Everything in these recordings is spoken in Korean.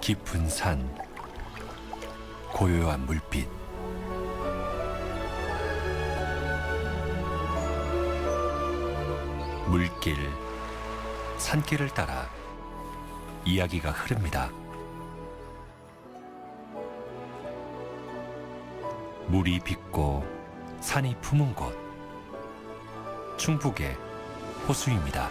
깊은 산, 고요한 물빛. 물길, 산길을 따라 이야기가 흐릅니다. 물이 빚고 산이 품은 곳, 충북의 호수입니다.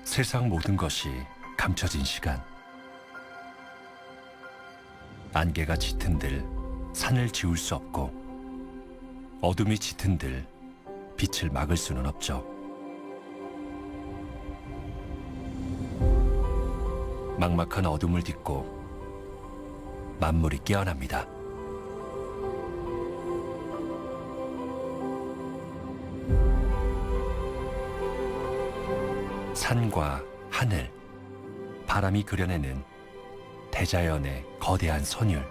세상 모든 것이 감춰진 시간. 안개가 짙은들 산을 지울 수 없고, 어둠이 짙은들 빛을 막을 수는 없죠. 막막한 어둠을 딛고 만물이 깨어납니다. 산과 하늘, 바람이 그려내는 대자연의 거대한 선율.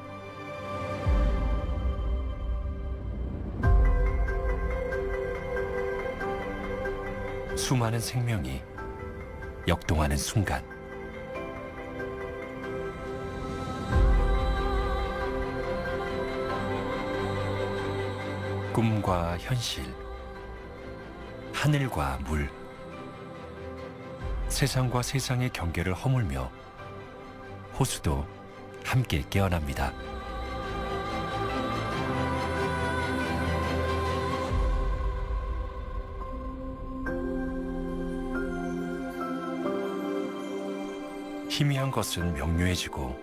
수많은 생명이 역동하는 순간. 꿈과 현실, 하늘과 물, 세상과 세상의 경계를 허물며 호수도 함께 깨어납니다. 희미한 것은 명료해지고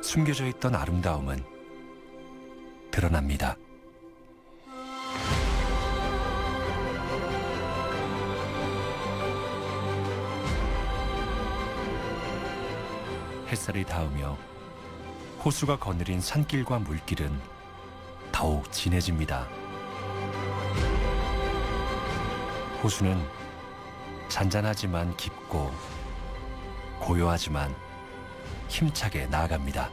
숨겨져 있던 아름다움은 드러납니다. 햇살이 닿으며 호수가 거느린 산길과 물길은 더욱 진해집니다. 호수는 잔잔하지만 깊고 고요하지만 힘차게 나아갑니다.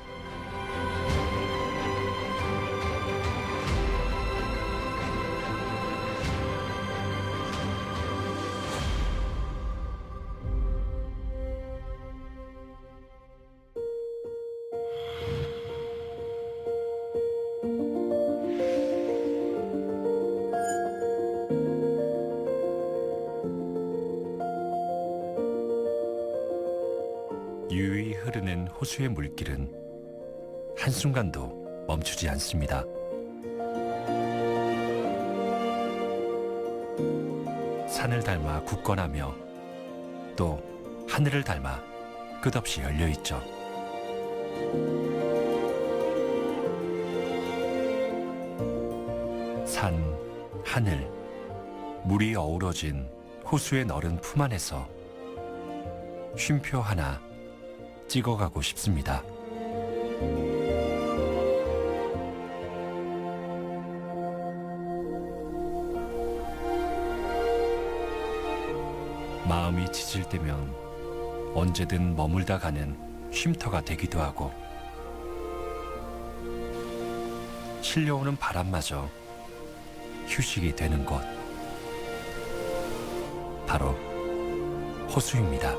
유유히 흐르는 호수의 물길은 한순간도 멈추지 않습니다. 산을 닮아 굳건하며 또 하늘을 닮아 끝없이 열려있죠. 산, 하늘, 물이 어우러진 호수의 너른 품 안에서 쉼표 하나 찍어가고 싶습니다. 마음이 지칠 때면 언제든 머물다 가는 쉼터가 되기도 하고, 실려오는 바람마저 휴식이 되는 곳, 바로 호수입니다.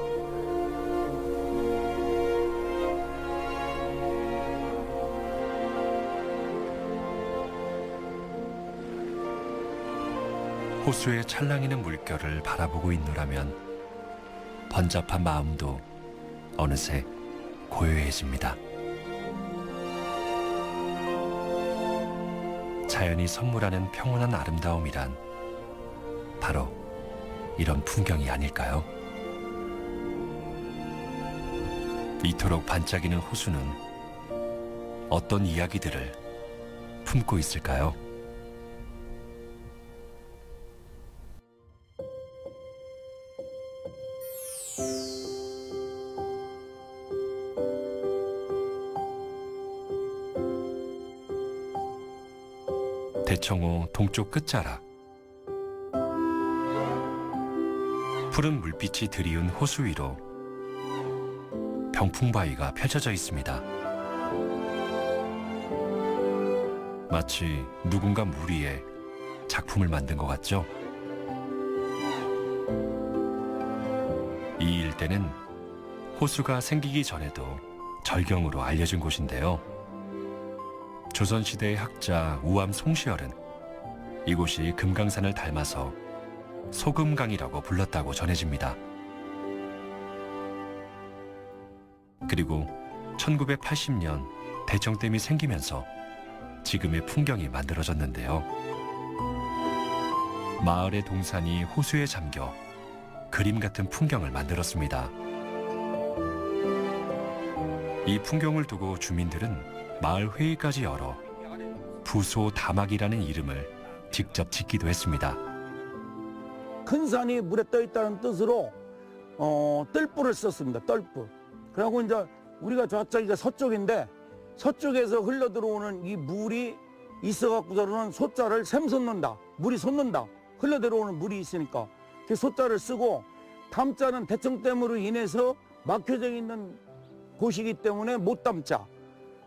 호수의 찰랑이는 물결을 바라보고 있노라면 번잡한 마음도 어느새 고요해집니다. 자연이 선물하는 평온한 아름다움이란 바로 이런 풍경이 아닐까요? 이토록 반짝이는 호수는 어떤 이야기들을 품고 있을까요? 대청호 동쪽 끝자락. 푸른 물빛이 드리운 호수 위로 병풍바위가 펼쳐져 있습니다. 마치 누군가 물 위에 작품을 만든 것 같죠? 이 일대는 호수가 생기기 전에도 절경으로 알려진 곳인데요. 조선시대의 학자 우암 송시열은 이곳이 금강산을 닮아서 소금강이라고 불렀다고 전해집니다. 그리고 1980년 대청댐이 생기면서 지금의 풍경이 만들어졌는데요. 마을의 동산이 호수에 잠겨 그림 같은 풍경을 만들었습니다. 이 풍경을 두고 주민들은 마을 회의까지 열어 부소다막이라는 이름을 직접 짓기도 했습니다. 큰 산이 물에 떠 있다는 뜻으로 뜰불을 썼습니다. 뜰불. 그리고 이제 우리가 저쪽이 서쪽인데 서쪽에서 흘러 들어오는 이 물이 있어갖고서는 소자를 샘솟는다. 물이 솟는다. 흘러 들어오는 물이 있으니까 그 소자를 쓰고 담자는 대청댐으로 인해서 막혀져 있는 곳이기 때문에 못 담자.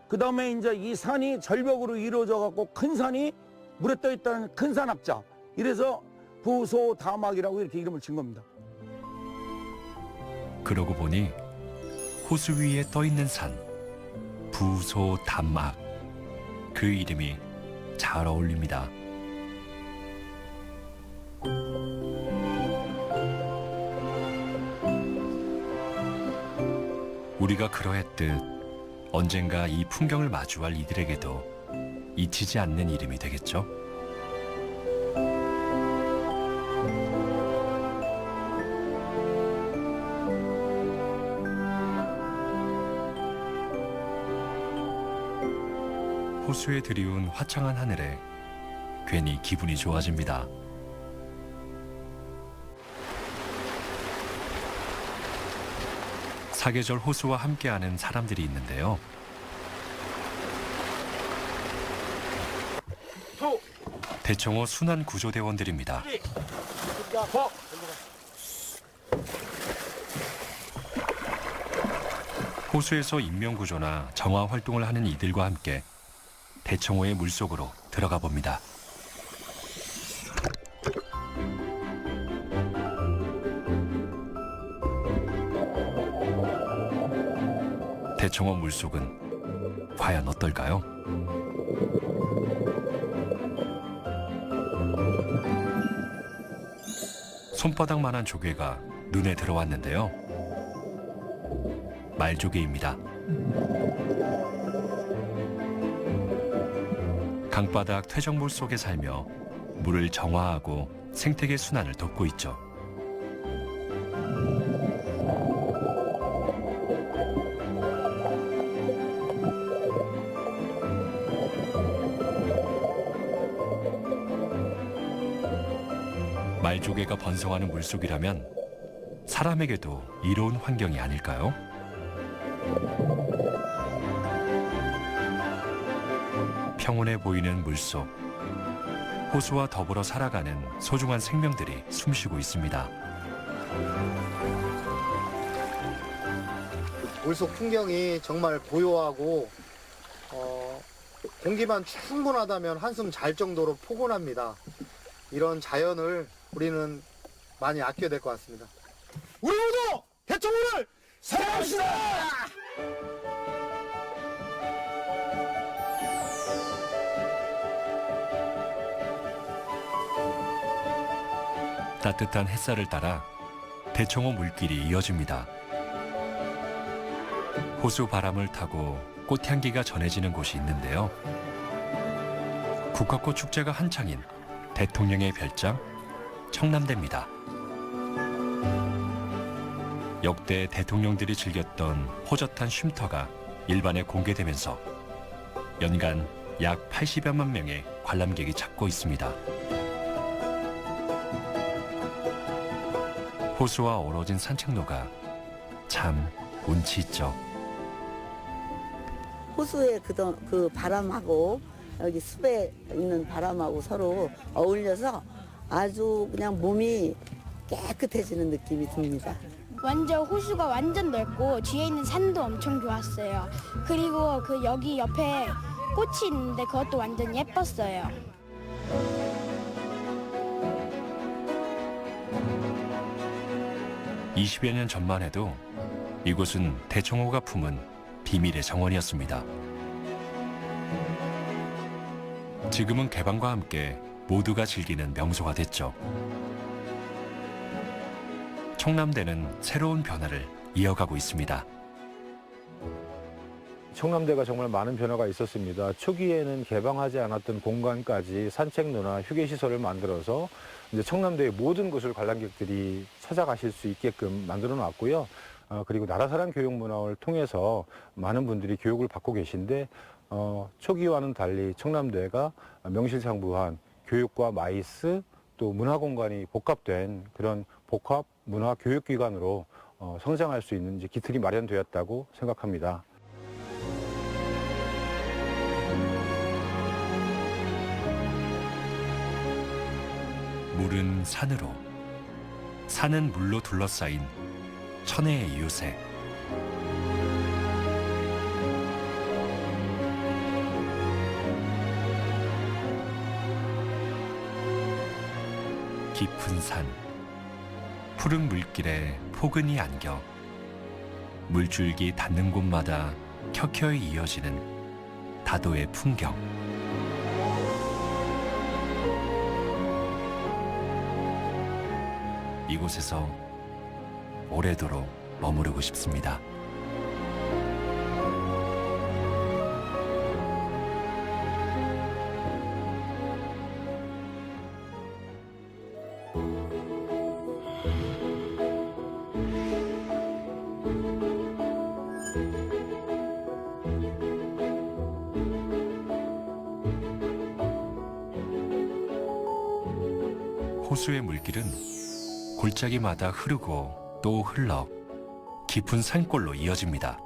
그 다음에 이제 이 산이 절벽으로 이루어져 갖고 큰 산이 물에 떠 있다는 큰 산 합자. 이래서 부소다막이라고 이렇게 이름을 진 겁니다. 그러고 보니 호수 위에 떠 있는 산 부소다막, 그 이름이 잘 어울립니다. 우리가 그러했듯 언젠가 이 풍경을 마주할 이들에게도 잊히지 않는 이름이 되겠죠? 호수에 드리운 화창한 하늘에 괜히 기분이 좋아집니다. 사계절 호수와 함께하는 사람들이 있는데요. 대청호 순환구조대원들입니다. 호수에서 인명구조나 정화 활동을 하는 이들과 함께 대청호의 물속으로 들어가 봅니다. 대청호 물속은 과연 어떨까요? 손바닥만한 조개가 눈에 들어왔는데요. 말조개입니다. 강바닥 퇴적물 속에 살며 물을 정화하고 생태계 순환을 돕고 있죠. 말조개가 번성하는 물속이라면 사람에게도 이로운 환경이 아닐까요? 평온해 보이는 물속, 호수와 더불어 살아가는 소중한 생명들이 숨쉬고 있습니다. 물속 풍경이 정말 고요하고 공기만 충분하다면 한숨 잘 정도로 포근합니다. 이런 자연을 우리는 많이 아껴야 될 것 같습니다. 우리 모두 대청호를 사랑합시다! 따뜻한 햇살을 따라 대청호 물길이 이어집니다. 호수 바람을 타고 꽃향기가 전해지는 곳이 있는데요. 국화꽃 축제가 한창인 대통령의 별장 청남대입니다. 역대 대통령들이 즐겼던 호젓한 쉼터가 일반에 공개되면서 연간 약 80여만 명의 관람객이 찾고 있습니다. 호수와 어우러진 산책로가 참 운치 있죠. 호수의 그 바람하고 여기 숲에 있는 바람하고 서로 어울려서 아주 그냥 몸이 깨끗해지는 느낌이 듭니다. 완전 호수가 완전 넓고 뒤에 있는 산도 엄청 좋았어요. 그리고 그 여기 옆에 꽃이 있는데 그것도 완전 예뻤어요. (20여 년) 전만 해도 이곳은 대청호가 품은 비밀의 정원이었습니다. 지금은 개방과 함께 모두가 즐기는 명소가 됐죠. 청남대는 새로운 변화를 이어가고 있습니다. 청남대가 정말 많은 변화가 있었습니다. 초기에는 개방하지 않았던 공간까지 산책로나 휴게시설을 만들어서 이제 청남대의 모든 곳을 관람객들이 찾아가실 수 있게끔 만들어 놨고요. 그리고 나라사랑 교육문화를 통해서 많은 분들이 교육을 받고 계신데 초기와는 달리 청남대가 명실상부한 교육과 마이스 또 문화공간이 복합된 그런 복합 문화 교육기관으로 성장할 수 있는 이제 기틀이 마련되었다고 생각합니다. 물은 산으로, 산은 물로 둘러싸인 천혜의 요새. 깊은 산, 푸른 물길에 포근히 안겨 물줄기 닿는 곳마다 켜켜이 이어지는 다도의 풍경. 이곳에서 오래도록 머무르고 싶습니다. 호수의 물길은 골짜기마다 흐르고 또 흘러 깊은 산골로 이어집니다.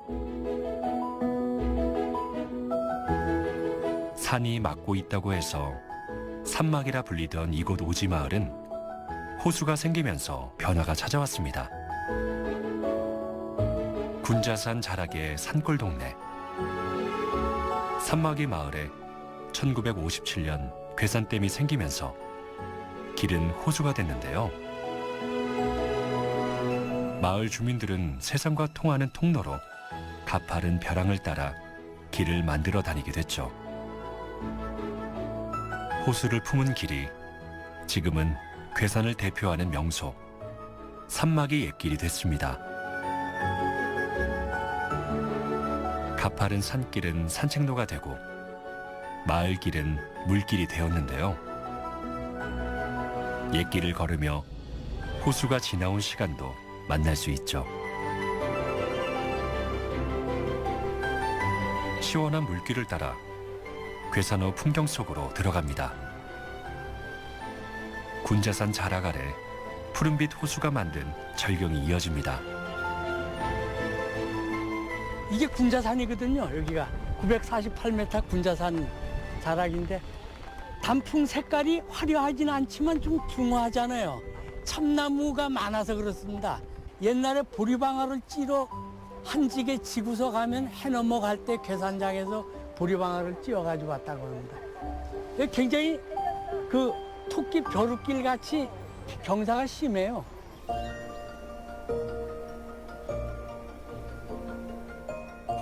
산이 막고 있다고 해서 산막이라 불리던 이곳 오지마을은 호수가 생기면서 변화가 찾아왔습니다. 군자산 자락의 산골 동네. 산막이 마을에 1957년 괴산댐이 생기면서 길은 호수가 됐는데요. 마을 주민들은 세상과 통하는 통로로 가파른 벼랑을 따라 길을 만들어 다니게 됐죠. 호수를 품은 길이 지금은 괴산을 대표하는 명소 산막이 옛길이 됐습니다. 가파른 산길은 산책로가 되고 마을 길은 물길이 되었는데요. 옛길을 걸으며 호수가 지나온 시간도 만날 수 있죠. 시원한 물길을 따라 괴산호 풍경 속으로 들어갑니다. 군자산 자락 아래 푸른빛 호수가 만든 절경이 이어집니다. 이게 군자산이거든요. 여기가 948m 군자산 자락인데 단풍 색깔이 화려하진 않지만 좀 중후하잖아요. 참나무가 많아서 그렇습니다. 옛날에 보리방아를 찌러 한직에 지고서 가면 해 넘어갈 때 괴산장에서 보리방아를 찧어가지고 왔다고 합니다. 굉장히 그 토끼 벼룩길 같이 경사가 심해요.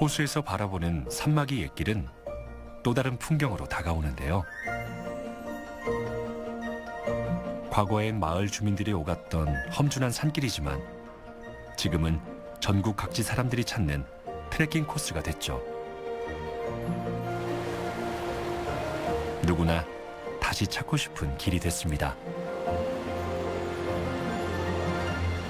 호수에서 바라보는 산막이 옛길은 또 다른 풍경으로 다가오는데요. 과거엔 마을 주민들이 오갔던 험준한 산길이지만 지금은 전국 각지 사람들이 찾는 트레킹 코스가 됐죠. 누구나 다시 찾고 싶은 길이 됐습니다.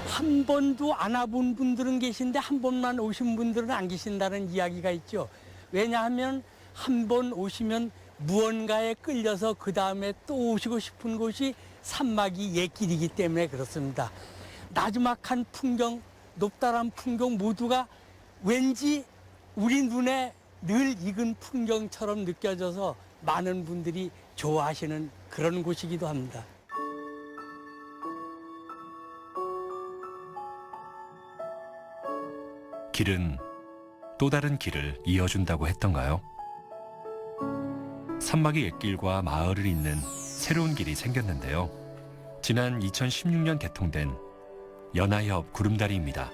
한 번도 안 와본 분들은 계신데 한 번만 오신 분들은 안 계신다는 이야기가 있죠. 왜냐하면 한 번 오시면 무언가에 끌려서 그 다음에 또 오시고 싶은 곳이 산막이 옛길이기 때문에 그렇습니다. 나지막한 풍경, 높다란 풍경 모두가 왠지 우리 눈에 늘 익은 풍경처럼 느껴져서 많은 분들이 좋아하시는 그런 곳이기도 합니다. 길은 또 다른 길을 이어준다고 했던가요? 산막의 옛길과 마을을 잇는 새로운 길이 생겼는데요. 지난 2016년 개통된 연하협 구름다리입니다.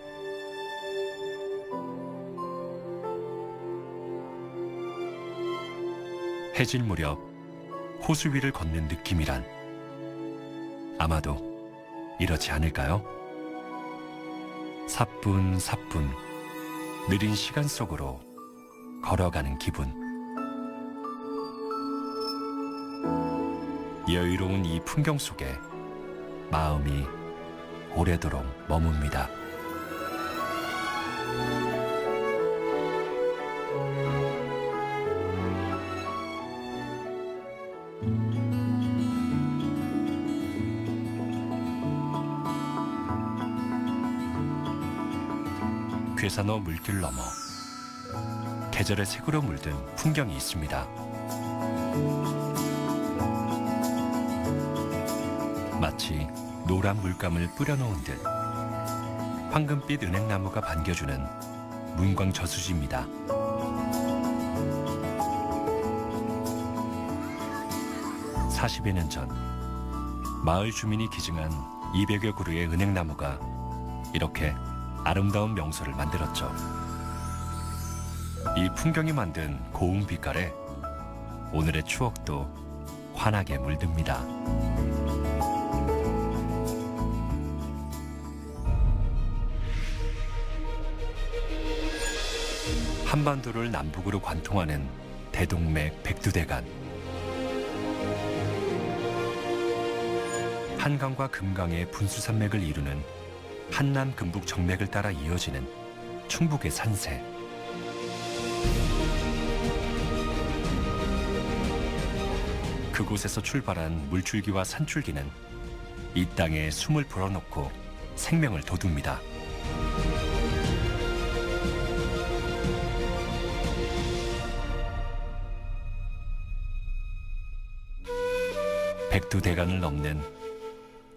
해질 무렵 호수 위를 걷는 느낌이란 아마도 이렇지 않을까요? 사뿐사뿐 느린 시간 속으로 걸어가는 기분. 여유로운 이 풍경 속에 마음이 오래도록 머뭅니다. 괴산호 물길 넘어 계절의 색으로 물든 풍경이 있습니다. 마치 노란 물감을 뿌려놓은 듯 황금빛 은행나무가 반겨주는 문광 저수지입니다. (40여 년) 전 마을 주민이 기증한 200여 그루의 은행나무가 이렇게 아름다운 명소를 만들었죠. 이 풍경이 만든 고운 빛깔에 오늘의 추억도 환하게 물듭니다. 한반도를 남북으로 관통하는 대동맥 백두대간. 한강과 금강의 분수산맥을 이루는 한남 금북 정맥을 따라 이어지는 충북의 산세. 그곳에서 출발한 물줄기와 산줄기는 이 땅에 숨을 불어넣고 생명을 돋웁니다. 백두대간을 넘는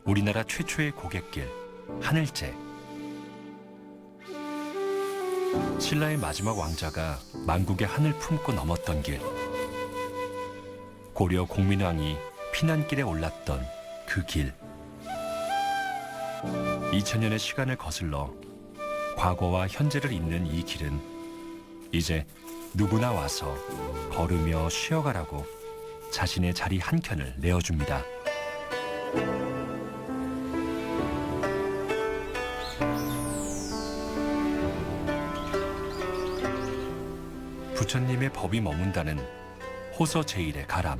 우리나라 최초의 고갯길 하늘제. 신라의 마지막 왕자가 만국의 하늘 품고 넘었던 길. 고려 공민왕이 피난길에 올랐던 그 길. 2000년의 시간을 거슬러 과거와 현재를 잇는 이 길은 이제 누구나 와서 걸으며 쉬어가라고 자신의 자리 한 켠을 내어줍니다. 부처님의 법이 머문다는 호서 제1의 가람.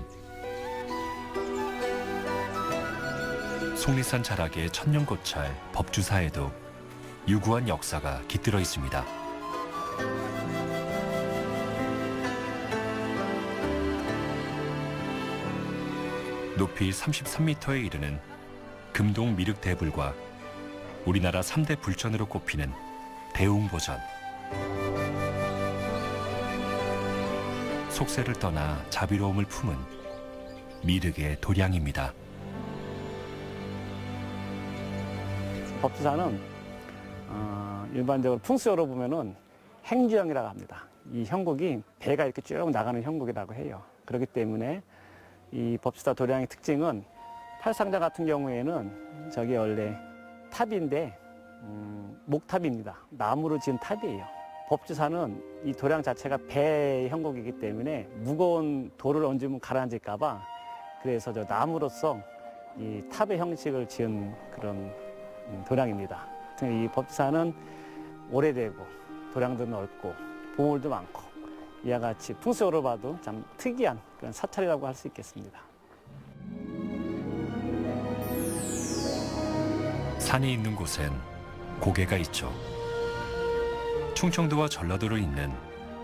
속리산 자락의 천년고찰 법주사에도 유구한 역사가 깃들어 있습니다. 높이 33m에 이르는 금동 미륵대불과 우리나라 3대 불전으로 꼽히는 대웅보전. 속세를 떠나 자비로움을 품은 미륵의 도량입니다. 법주사는 일반적으로 풍수어로 보면은 행주형이라고 합니다. 이 형국이 배가 이렇게 쭉 나가는 형국이라고 해요. 그렇기 때문에 이 법주사 도량의 특징은 팔상자 같은 경우에는 저게 원래 탑인데 목탑입니다. 나무로 지은 탑이에요. 법주사는 이 도량 자체가 배 형국이기 때문에 무거운 돌을 얹으면 가라앉을까봐 그래서 저 나무로서 이 탑의 형식을 지은 그런 도량입니다. 이 법주사는 오래되고 도량도 넓고 보물도 많고 이와 같이 풍수어로 봐도 참 특이한 그런 사찰이라고 할 수 있겠습니다. 산이 있는 곳엔 고개가 있죠. 충청도와 전라도로 있는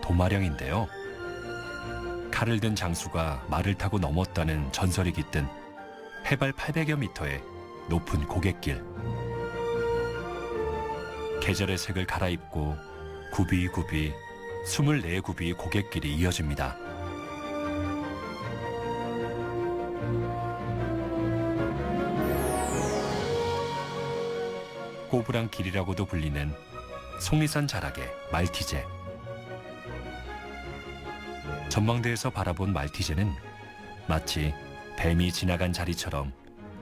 도마령인데요. 칼을 든 장수가 말을 타고 넘었다는 전설이 깃든 해발 800여 미터의 높은 고갯길. 계절의 색을 갈아입고 굽이굽이 24굽이 고갯길이 이어집니다. 꼬부랑 길이라고도 불리는 속리산 자락의 말티제. 전망대에서 바라본 말티제는 마치 뱀이 지나간 자리처럼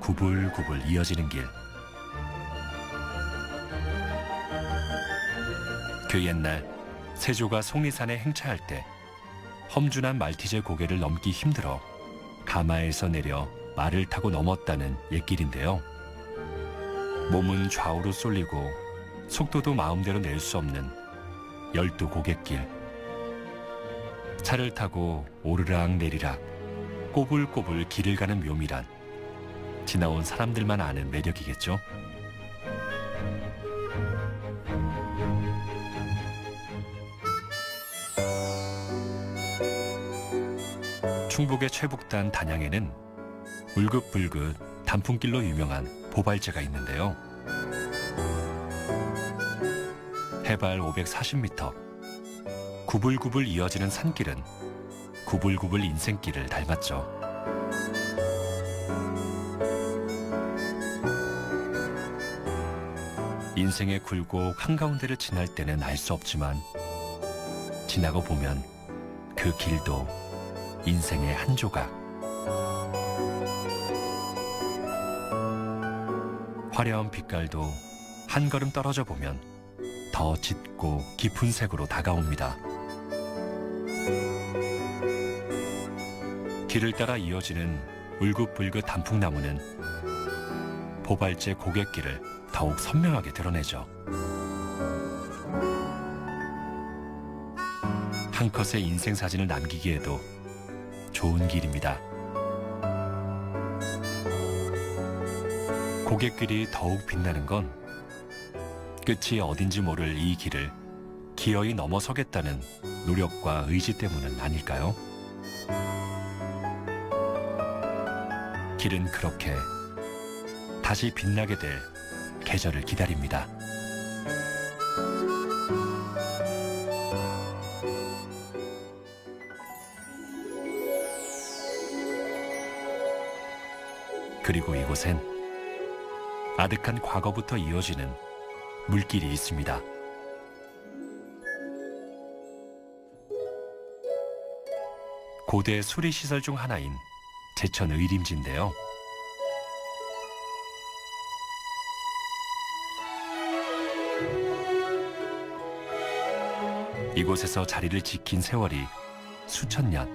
구불구불 이어지는 길. 그 옛날 세조가 속리산에 행차할 때 험준한 말티제 고개를 넘기 힘들어 가마에서 내려 말을 타고 넘었다는 옛길인데요. 몸은 좌우로 쏠리고 속도도 마음대로 낼 수 없는 12고갯길. 차를 타고 오르락 내리락 꼬불꼬불 길을 가는 묘미란 지나온 사람들만 아는 매력이겠죠. 충북의 최북단 단양에는 울긋불긋 단풍길로 유명한 보발제가 있는데요. 해발 540m, 구불구불 이어지는 산길은 구불구불 인생길을 닮았죠. 인생의 굴곡 한가운데를 지날 때는 알 수 없지만 지나고 보면 그 길도 인생의 한 조각. 화려한 빛깔도 한 걸음 떨어져 보면 더 짙고 깊은 색으로 다가옵니다. 길을 따라 이어지는 울긋불긋 단풍나무는 보발제 고갯길을 더욱 선명하게 드러내죠. 한 컷의 인생 사진을 남기기에도 좋은 길입니다. 고갯길이 더욱 빛나는 건 끝이 어딘지 모를 이 길을 기어이 넘어서겠다는 노력과 의지 때문은 아닐까요? 길은 그렇게 다시 빛나게 될 계절을 기다립니다. 그리고 이곳엔 아득한 과거부터 이어지는 물길이 있습니다. 고대 수리시설 중 하나인 제천 의림지인데요. 이곳에서 자리를 지킨 세월이 수천 년.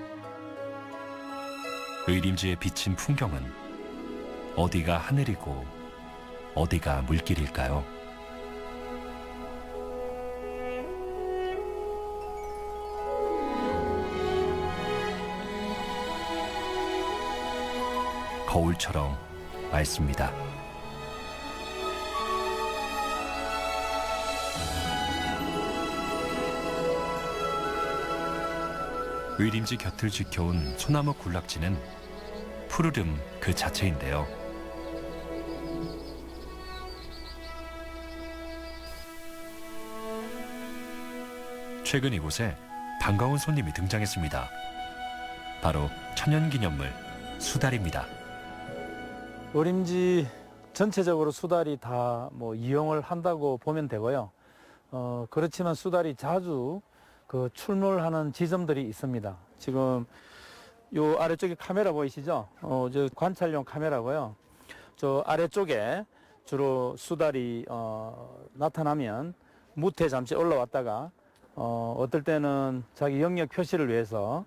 의림지에 비친 풍경은 어디가 하늘이고 어디가 물길일까요? 거울처럼 맑습니다. 의림지 곁을 지켜온 소나무 군락지는 푸르름 그 자체인데요. 최근 이곳에 반가운 손님이 등장했습니다. 바로 천연기념물 수달입니다. 의림지 전체적으로 수달이 다 이용을 한다고 보면 되고요. 그렇지만 수달이 자주 출몰하는 지점들이 있습니다. 지금 요 아래쪽에 카메라 보이시죠? 저 관찰용 카메라고요. 저 아래쪽에 주로 수달이 나타나면 무태 잠시 올라왔다가 어떨 때는 자기 영역 표시를 위해서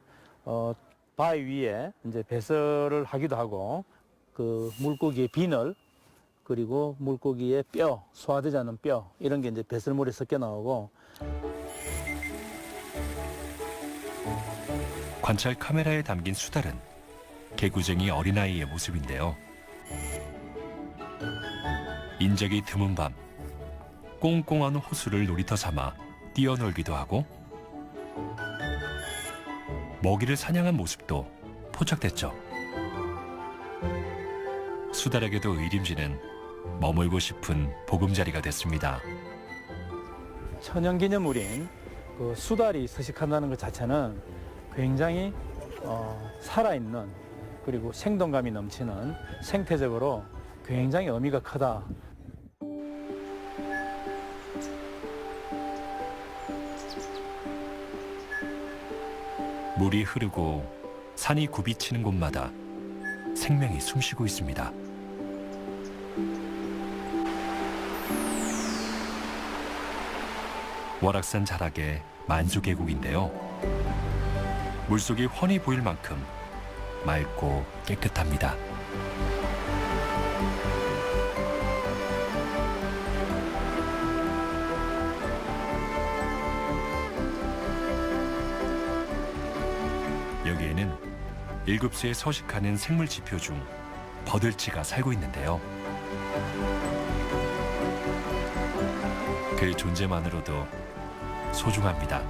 바위 위에 이제 배설을 하기도 하고 그 물고기의 비늘 그리고 물고기의 뼈, 소화되지 않은 뼈 이런 게 이제 배설물에 섞여 나오고. 관찰 카메라에 담긴 수달은 개구쟁이 어린아이의 모습인데요. 인적이 드문 밤 꽁꽁한 호수를 놀이터 삼아 뛰어놀기도 하고 먹이를 사냥한 모습도 포착됐죠. 수달에게도 의림지는 머물고 싶은 보금자리가 됐습니다. 천연기념물인 그 수달이 서식한다는 것 자체는 굉장히 살아있는 그리고 생동감이 넘치는 생태적으로 굉장히 의미가 크다. 물이 흐르고 산이 굽이치는 곳마다 생명이 숨쉬고 있습니다. 월악산 자락의 만수계곡인데요. 물속이 훤히 보일 만큼 맑고 깨끗합니다. 여기에는 일급수에 서식하는 생물 지표 중 버들치가 살고 있는데요. 그 존재만으로도 소중합니다.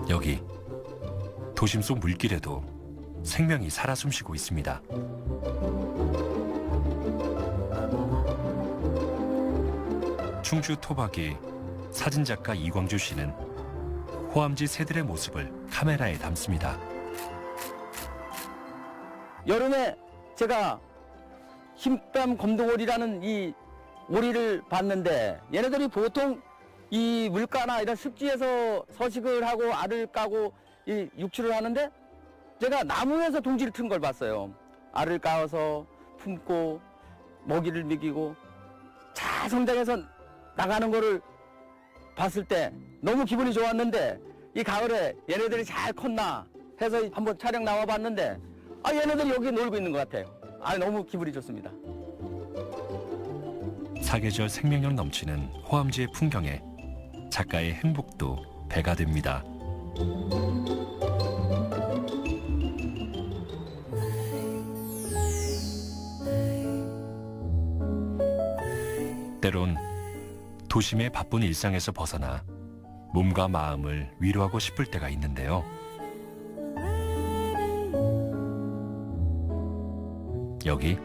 여기 도심 속 물길에도 생명이 살아 숨쉬고 있습니다. 충주 토박이 사진작가 이광주 씨는 호암지 새들의 모습을 카메라에 담습니다. 여름에 제가 흰뺨 검둥오리라는 이 오리를 봤는데 얘네들이 보통 이 물가나 이런 습지에서 서식을 하고 알을 까고 이 육출을 하는데 제가 나무에서 둥지를 튼 걸 봤어요. 알을 까서 품고 먹이를 먹이고 잘 성장해서 나가는 거를 봤을 때 너무 기분이 좋았는데 이 가을에 얘네들이 잘 컸나 해서 한번 촬영 나와 봤는데 얘네들이 여기 놀고 있는 것 같아요. 너무 기분이 좋습니다. 사계절 생명력 넘치는 호암지의 풍경에 작가의 행복도 배가 됩니다. 때론 도심의 바쁜 일상에서 벗어나 몸과 마음을 위로하고 싶을 때가 있는데요. 여기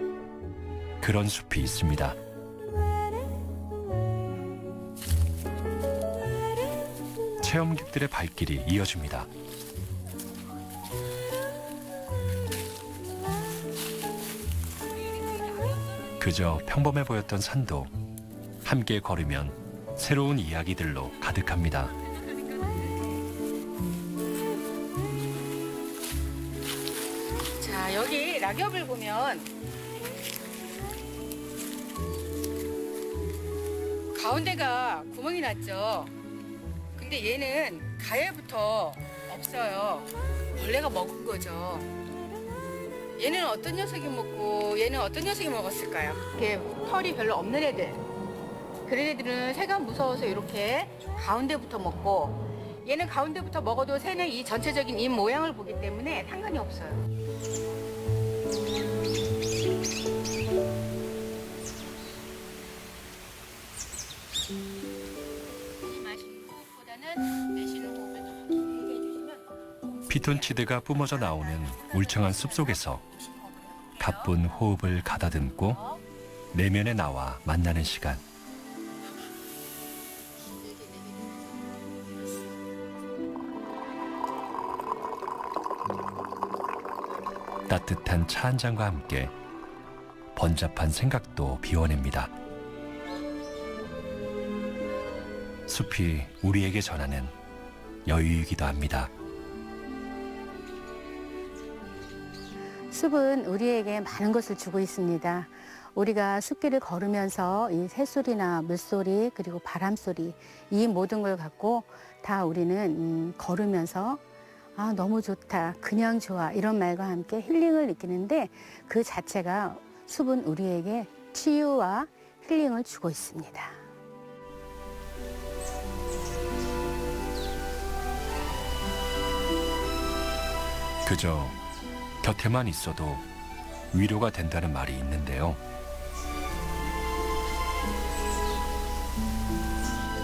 그런 숲이 있습니다. 체험객들의 발길이 이어집니다. 그저 평범해 보였던 산도 함께 걸으면 새로운 이야기들로 가득합니다. 자, 여기 낙엽을 보면 가운데가 구멍이 났죠. 근데 얘는 가해부터 없어요. 벌레가 먹은 거죠. 얘는 어떤 녀석이 먹고 얘는 어떤 녀석이 먹었을까요? 이렇게 털이 별로 없는 애들. 그런 애들은 새가 무서워서 이렇게 가운데부터 먹고 얘는 가운데부터 먹어도 새는 이 전체적인 잎 모양을 보기 때문에 상관이 없어요. 피톤치드가 뿜어져 나오는 울창한 숲속에서 가쁜 호흡을 가다듬고 내면에 나와 만나는 시간. 따뜻한 차 한 잔과 함께 번잡한 생각도 비워냅니다. 숲이 우리에게 전하는 여유이기도 합니다. 숲은 우리에게 많은 것을 주고 있습니다. 우리가 숲길을 걸으면서 이 새소리나 물소리 그리고 바람소리 이 모든 걸 갖고 다 우리는 걸으면서 너무 좋다, 그냥 좋아 이런 말과 함께 힐링을 느끼는데 그 자체가 숲은 우리에게 치유와 힐링을 주고 있습니다. 그저 곁에만 있어도 위로가 된다는 말이 있는데요.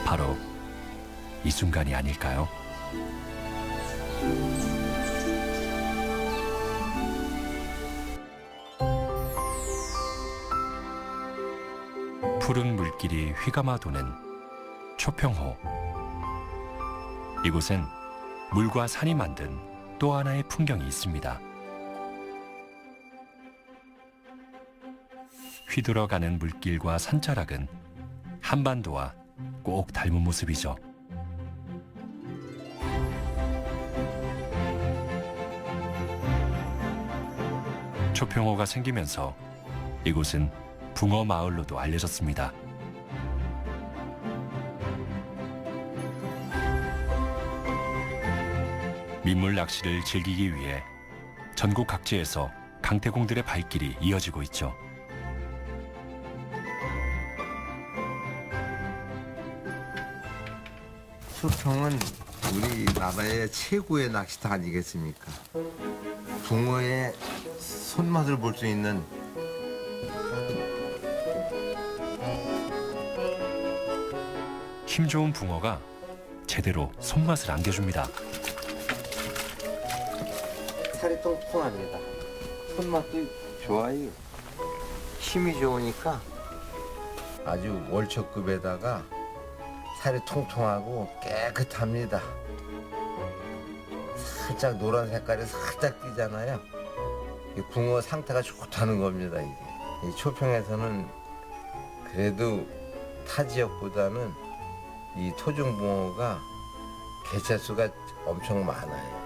바로 이 순간이 아닐까요? 푸른 물길이 휘감아 도는 초평호. 이곳엔 물과 산이 만든 또 하나의 풍경이 있습니다. 휘돌아가는 물길과 산자락은 한반도와 꼭 닮은 모습이죠. 초평호가 생기면서 이곳은 붕어 마을로도 알려졌습니다. 민물 낚시를 즐기기 위해 전국 각지에서 강태공들의 발길이 이어지고 있죠. 초평은 우리나라의 최고의 낚시터 아니겠습니까? 붕어의 손맛을 볼 수 있는 힘 좋은 붕어가 제대로 손맛을 안겨줍니다. 살이 통통합니다. 손맛도 좋아요. 힘이 좋으니까 아주 월초급에다가 살이 통통하고 깨끗합니다. 살짝 노란 색깔이 살짝 띄잖아요. 이 붕어 상태가 좋다는 겁니다. 이게. 이 초평에서는 그래도 타 지역보다는 이 토종 붕어가 개체수가 엄청 많아요.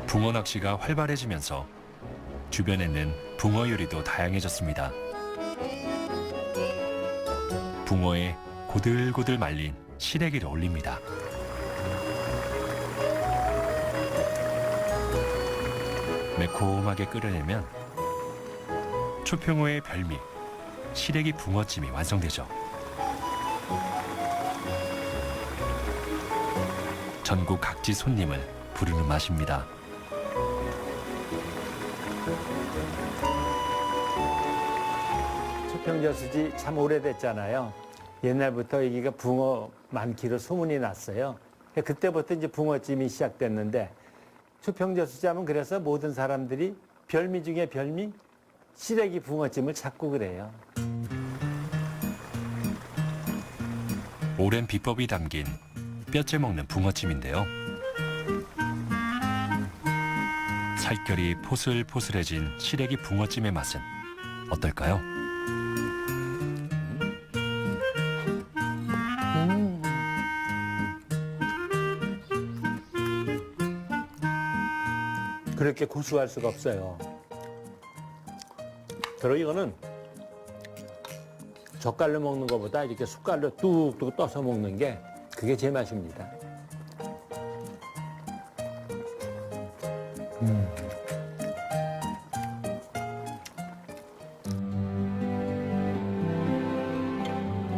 붕어 낚시가 활발해지면서 주변에는 붕어 요리도 다양해졌습니다. 붕어에 고들고들 말린 시래기를 올립니다. 매콤하게 끓여내면 초평호의 별미 시래기 붕어찜이 완성되죠. 전국 각지 손님을 부르는 맛입니다. 초평저수지 참 오래됐잖아요. 옛날부터 여기가 붕어 많기로 소문이 났어요. 그때부터 이제 붕어찜이 시작됐는데 초평저수지 하면 그래서 모든 사람들이 별미 중에 별미 시래기 붕어찜을 찾고 그래요. 오랜 비법이 담긴 뼈째 먹는 붕어찜인데요. 살결이 포슬포슬해진 시래기 붕어찜의 맛은 어떨까요? 그렇게 고수할 수가 없어요. 그리고 이거는 젓갈로 먹는 것보다 이렇게 숟갈로 뚝뚝 떠서 먹는 게 그게 제 맛입니다.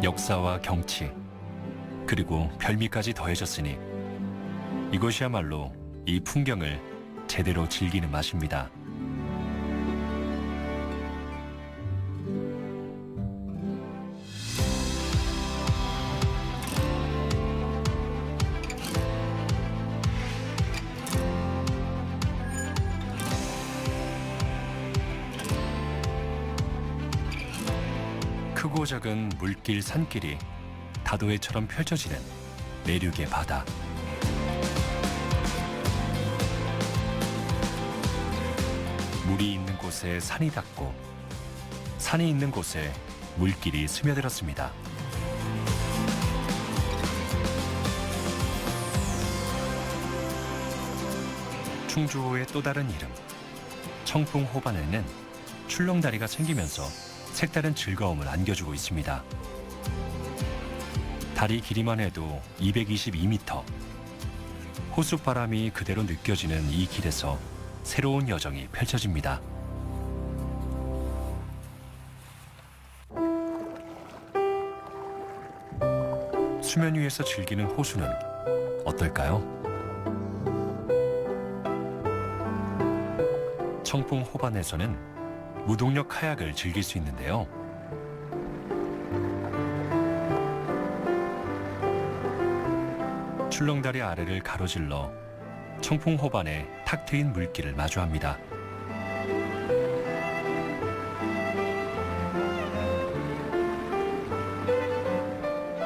역사와 경치, 그리고 별미까지 더해졌으니 이것이야말로 이 풍경을 제대로 즐기는 맛입니다. 크고 작은 물길, 산길이 다도해처럼 펼쳐지는 내륙의 바다. 물이 있는 곳에 산이 닿고 산이 있는 곳에 물길이 스며들었습니다. 충주호의 또 다른 이름, 청풍호반에는 출렁다리가 생기면서 색다른 즐거움을 안겨주고 있습니다. 다리 길이만 해도 222m. 호숫바람이 그대로 느껴지는 이 길에서 새로운 여정이 펼쳐집니다. 수면 위에서 즐기는 호수는 어떨까요? 청풍호반에서는 무동력 카약을 즐길 수 있는데요. 출렁다리 아래를 가로질러 청풍호반의 탁 트인 물길을 마주합니다.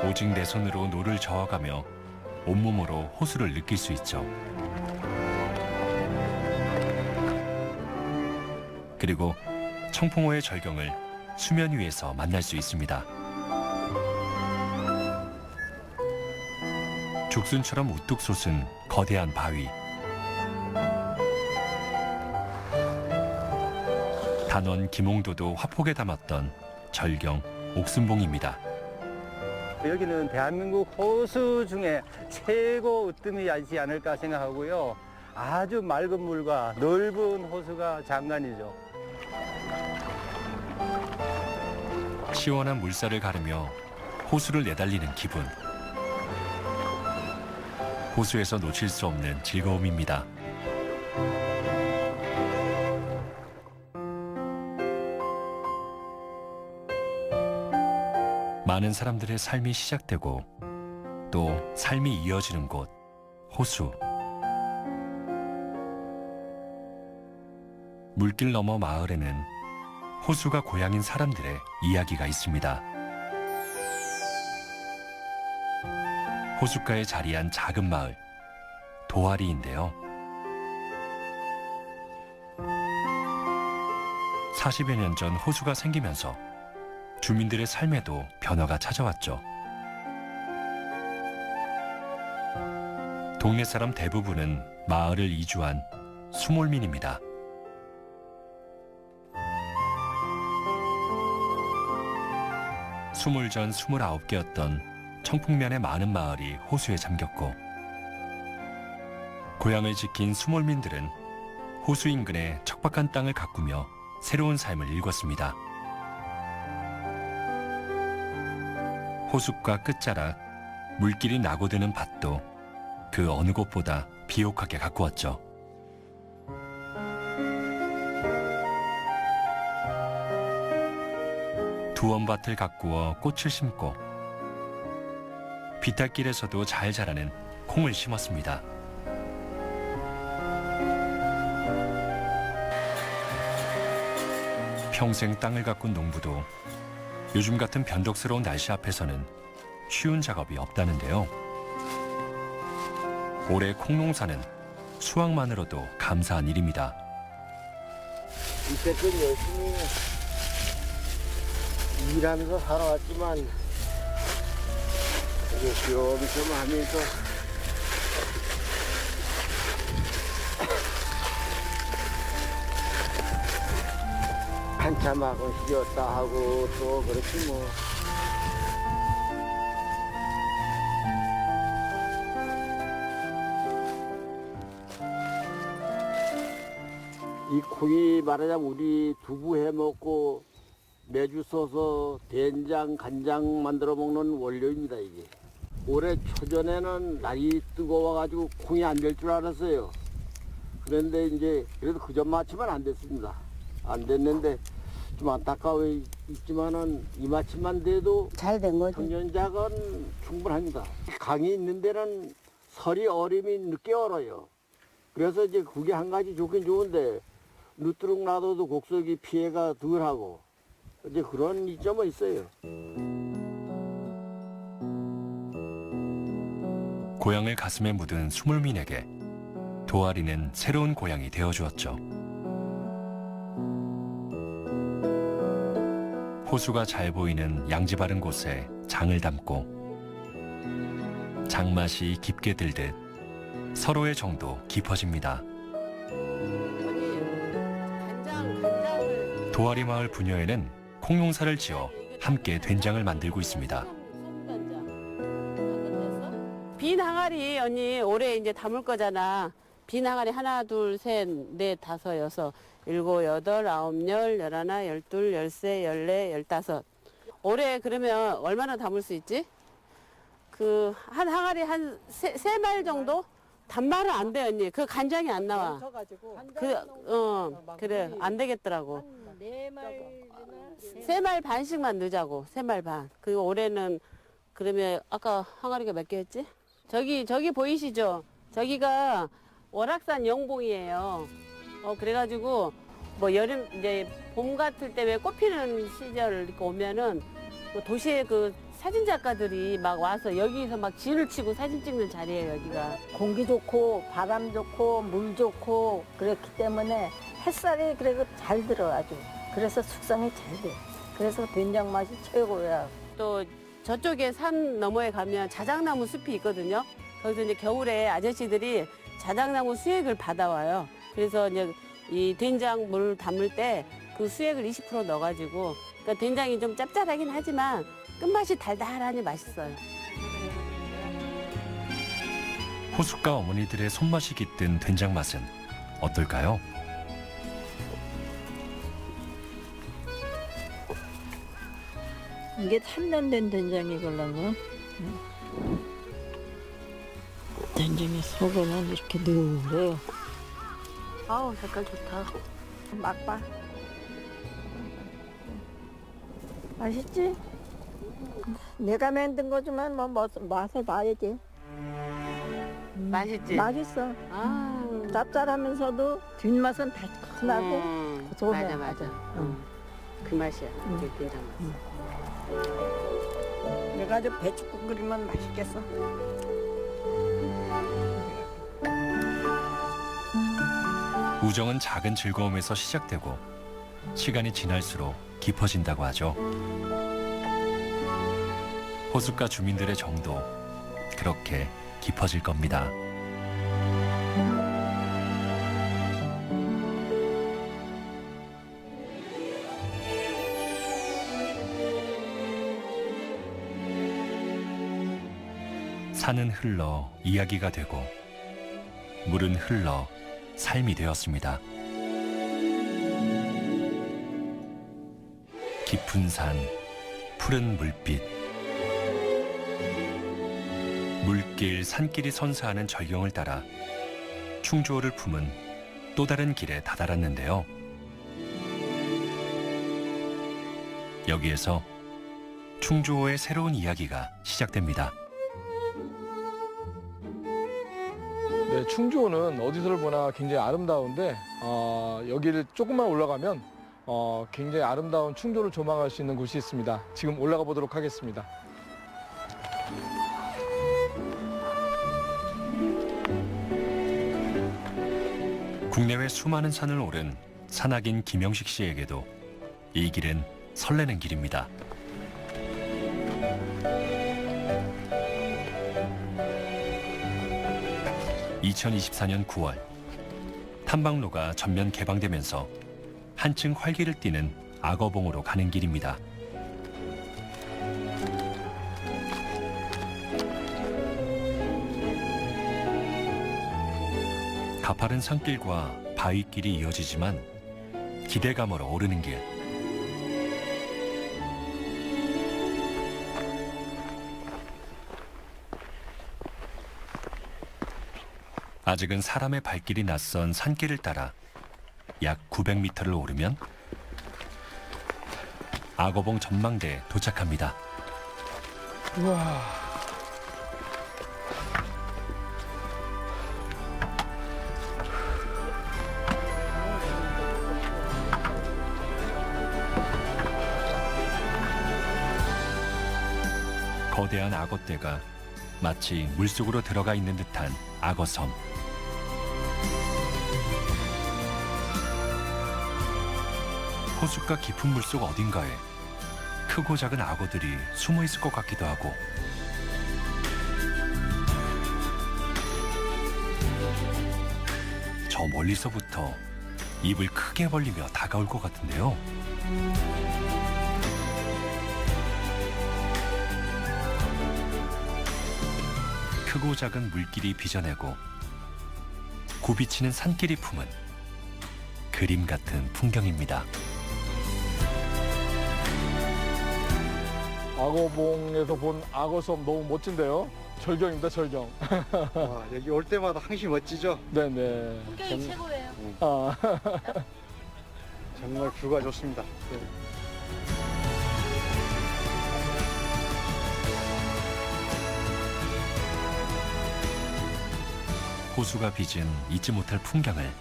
오직 내 손으로 노를 저어가며 온몸으로 호수를 느낄 수 있죠. 그리고 청풍호의 절경을 수면 위에서 만날 수 있습니다. 죽순처럼 우뚝 솟은 거대한 바위. 단원 김홍도도 화폭에 담았던 절경 옥순봉입니다. 여기는 대한민국 호수 중에 최고 으뜸이지 않을까 생각하고요. 아주 맑은 물과 넓은 호수가 장관이죠. 시원한 물살을 가르며 호수를 내달리는 기분. 호수에서 놓칠 수 없는 즐거움입니다. 많은 사람들의 삶이 시작되고 또 삶이 이어지는 곳, 호수. 물길 너머 마을에는 호수가 고향인 사람들의 이야기가 있습니다. 호숫가에 자리한 작은 마을, 도아리인데요. 40여 년 전 호수가 생기면서 주민들의 삶에도 변화가 찾아왔죠. 동네 사람 대부분은 마을을 이주한 수몰민입니다. 수몰 전 29개였던 청풍면의 많은 마을이 호수에 잠겼고 고향을 지킨 수몰민들은 호수 인근에 척박한 땅을 가꾸며 새로운 삶을 일궜습니다. 호숫가 끝자락 물길이 나고드는 밭도 그 어느 곳보다 비옥하게 가꾸었죠. 두원밭을 가꾸어 꽃을 심고 비탈길에서도 잘 자라는 콩을 심었습니다. 평생 땅을 가꾼 농부도 요즘 같은 변덕스러운 날씨 앞에서는 쉬운 작업이 없다는데요. 올해 콩농사는 수확만으로도 감사한 일입니다. 이때껏 열심히 일하면서 살아왔지만 이게 쉬엄쉬엄 하면서 한참 하고 쉬었다 하고 또 그렇지 뭐. 이 콩이 말하자면 우리 두부 해 먹고 매주 써서 된장, 간장 만들어 먹는 원료입니다, 이게. 올해 초전에는 날이 뜨거워가지고 콩이 안 될 줄 알았어요. 그런데 이제 그래도 그 전마치만 안 됐습니다. 안 됐는데 좀 안타까워 있지만은 이마치만 돼도 잘 된 거죠. 청년작은 충분합니다. 강이 있는 데는 설이 얼음이 늦게 얼어요. 그래서 이제 그게 한 가지 좋긴 좋은데 누트룩 놔둬도 곡석이 피해가 덜하고 이제 그런 이점은 있어요. 고향을 가슴에 묻은 수몰민에게 도아리는 새로운 고향이 되어주었죠. 호수가 잘 보이는 양지 바른 곳에 장을 담고 장맛이 깊게 들듯 서로의 정도 깊어집니다. 도아리 마을 부녀에는 콩농사를 지어 함께 된장을 만들고 있습니다. 빈 항아리 언니 올해 이제 담을 거잖아. 빈 항아리 하나, 둘, 셋, 넷, 다섯, 여섯, 일곱, 여덟, 아홉, 열, 열하나, 열둘, 열세, 열네, 열다섯. 올해 그러면 얼마나 담을 수 있지? 그 한 항아리 한 세 말 정도? 단말은 안 돼 언니. 그 간장이 안 나와. 그래 안 되겠더라고. 세 말 반씩만 넣자고. 세 말 반. 그리고 올해는 그러면 아까 항아리가 몇 개였지? 저기 보이시죠? 저기가 월악산 영봉이에요. 그래가지고 뭐 여름 이제 봄 같을 때 왜 꽃 피는 시절 이렇게 오면은 뭐 도시에 그 사진 작가들이 막 와서 여기서 막 진을 치고 사진 찍는 자리예요, 여기가. 공기 좋고 바람 좋고 물 좋고 그렇기 때문에 햇살이 그리고 잘 들어 아주. 그래서 숙성이 잘 돼. 그래서 된장 맛이 최고야. 또 저쪽에 산 너머에 가면 자작나무 숲이 있거든요. 거기서 이제 겨울에 아저씨들이 자작나무 수액을 받아와요. 그래서 이제 이 된장물 담을 때 그 수액을 20% 넣어가지고, 그러니까 된장이 좀 짭짤하긴 하지만 끝맛이 달달하니 맛있어요. 호숫가 어머니들의 손맛이 깃든 된장 맛은 어떨까요? 이게 3년 된 된장이걸라고. 된장이 속에는 이렇게 누래요. 아우 색깔 좋다. 맛봐. 맛있지? 내가 만든 거지만 뭐 맛을 봐야지. 맛있지? 맛있어. 아. 짭짤하면서도 뒷맛은 달큰하고 고소해. 맞아. 그 맛이야. 이게 된장 맛. 내가 아주 배추국 끓이면 맛있겠어. 우정은 작은 즐거움에서 시작되고 시간이 지날수록 깊어진다고 하죠. 호숫가 주민들의 정도 그렇게 깊어질 겁니다. 산은 흘러 이야기가 되고 물은 흘러 삶이 되었습니다. 깊은 산, 푸른 물빛, 물길, 산길이 선사하는 절경을 따라 충주호를 품은 또 다른 길에 다다랐는데요. 여기에서 충주호의 새로운 이야기가 시작됩니다. 네, 충주호는 어디서를 보나 굉장히 아름다운데 여기를 조금만 올라가면 굉장히 아름다운 충주호를 조망할 수 있는 곳이 있습니다. 지금 올라가 보도록 하겠습니다. 국내외 수많은 산을 오른 산악인 김영식 씨에게도 이 길은 설레는 길입니다. (2024년 9월) 탐방로가 전면 개방되면서 한층 활기를 띠는 악어봉으로 가는 길입니다. 가파른 산길과 바위길이 이어지지만 기대감으로 오르는 길. 아직은 사람의 발길이 낯선 산길을 따라 약 900m를 오르면 악어봉 전망대에 도착합니다. 우와. 거대한 악어떼가 마치 물속으로 들어가 있는 듯한 악어섬. 호숫가 깊은 물속 어딘가에 크고 작은 악어들이 숨어 있을 것 같기도 하고 저 멀리서부터 입을 크게 벌리며 다가올 것 같은데요. 크고 작은 물길이 빚어내고 굽이치는 산길이 품은 그림 같은 풍경입니다. 악어봉에서 본 악어섬 너무 멋진데요? 절경입니다, 절경. 와, 여기 올 때마다 항상 멋지죠? 네네. 풍경이 최고예요. 정말 뷰가 좋습니다. 호수가 빚은 잊지 못할 풍경을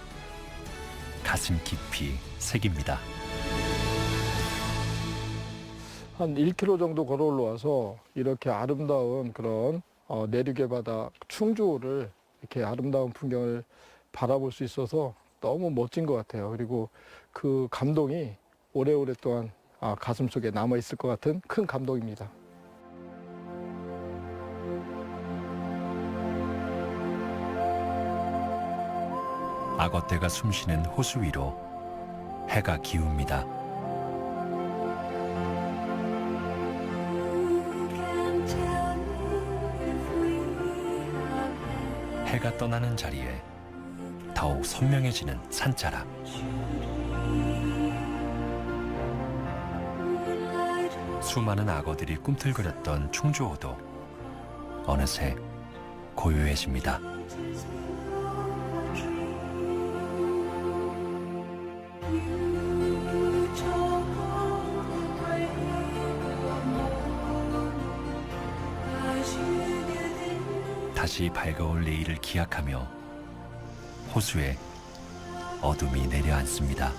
가슴 깊이 새깁니다. 한 1km 정도 걸어 올라와서 이렇게 아름다운 그런 내륙의 바다 충주호를 이렇게 아름다운 풍경을 바라볼 수 있어서 너무 멋진 것 같아요. 그리고 그 감동이 오래오래 동안 가슴속에 남아있을 것 같은 큰 감동입니다. 악어떼가 숨쉬는 호수 위로 해가 기웁니다. 해가 떠나는 자리에 더욱 선명해지는 산자락. 수많은 악어들이 꿈틀거렸던 충주호도 어느새 고요해집니다. 다시 밝아올 내일을 기약하며 호수에 어둠이 내려앉습니다.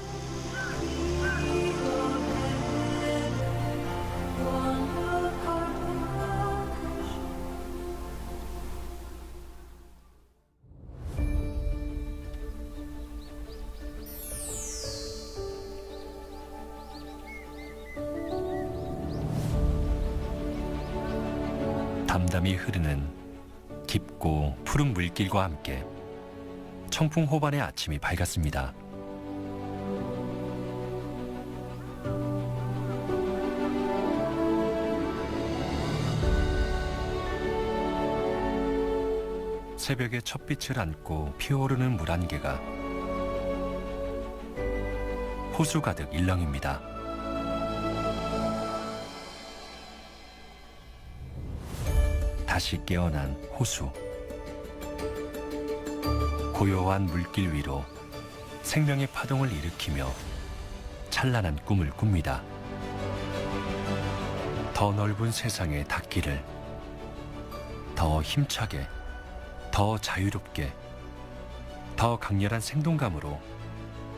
담담히 흐르는 깊고 푸른 물길과 함께 청풍 호반의 아침이 밝았습니다. 새벽의 첫 빛을 안고 피어오르는 물 안개가 호수 가득 일렁입니다. 다시 깨어난 호수. 고요한 물길 위로 생명의 파동을 일으키며 찬란한 꿈을 꿉니다. 더 넓은 세상에 닿기를, 더 힘차게, 더 자유롭게, 더 강렬한 생동감으로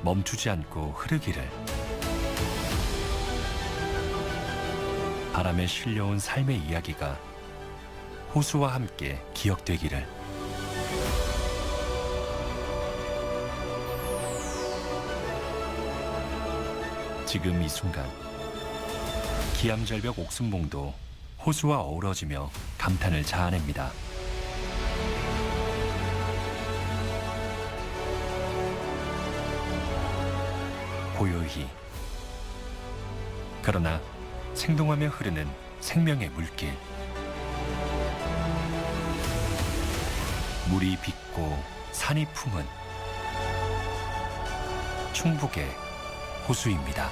멈추지 않고 흐르기를. 바람에 실려온 삶의 이야기가 호수와 함께 기억되기를. 지금 이 순간 기암절벽 옥순봉도 호수와 어우러지며 감탄을 자아냅니다. 고요히, 그러나 생동하며 흐르는 생명의 물길. 물이 빗고 산이 품은 충북의 호수입니다.